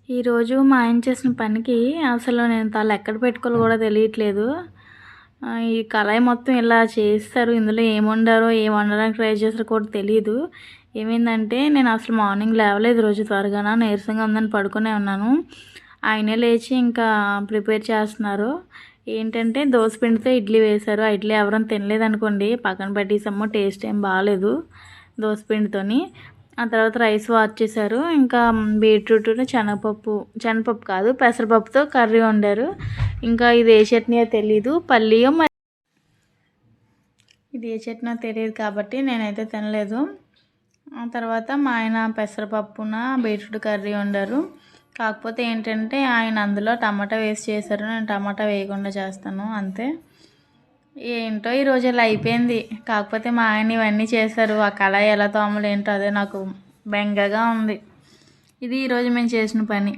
ఈరోజు మా ఆయన చేసిన పనికి అసలు నేను తల ఎక్కడ పెట్టుకోవాలో కూడా తెలియట్లేదు. ఈ కళాయి మొత్తం ఇలా చేస్తారు. ఇందులో ఏం వండారో, ఏం వండడానికి ట్రై చేసారో కూడా తెలీదు. ఏమైందంటే నేను అసలు మార్నింగ్ లేవలేదు రోజు త్వరగాన. నీరసంగా ఉందని పడుకునే ఉన్నాను. ఆయనే లేచి ఇంకా ప్రిపేర్ చేస్తున్నారు. ఏంటంటే దోస పిండితో ఇడ్లీ వేశారు. ఆ ఇడ్లీ ఎవరైనా తినలేదనుకోండి పక్కన పెట్టేసాము. టేస్ట్ ఏం బాగాలేదు దోస పిండితోని. ఆ తర్వాత రైస్ వాష్ చేశారు. ఇంకా బీట్రూట్ శనగపప్పు కాదు పెసరపప్పుతో కర్రీ వండారు. ఇంకా ఇది ఏ చట్నీయో తెలీదు. పల్లియో ఇది ఏ చట్నీ తెలియదు కాబట్టి నేనైతే తినలేదు. ఆ తర్వాత మా ఆయన పెసరపప్పున బీట్రూట్ కర్రీ వండారు. కాకపోతే ఏంటంటే ఆయన అందులో టమాటా వేసి చేశారు. నేను టమాటా వేయకుండా చేస్తాను అంతే. ఏంటో ఈరోజు ఇలా అయిపోయింది. కాకపోతే మా ఆయన ఇవన్నీ చేశారు. ఆ కళాయి ఎలా తోమలు ఏంటో అదే నాకు బెంగగా ఉంది. ఇది ఈరోజు మేము చేసిన పని.